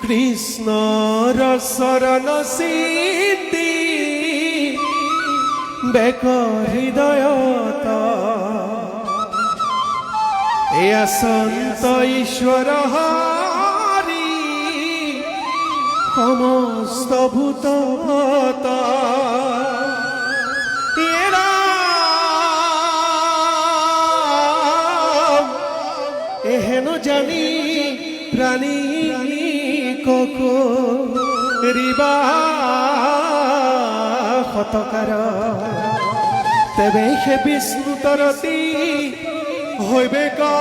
কৃষ্ণর শরণ সিদ্ধি বেক হৃদয়তা এয়া সন্ত ঈশ্বর হরি সমস্ত ভূততা এহেন জানি প্রাণী কোকো রিবা হতকার তেবে হে বিষ্ণু তরতি হইবে কা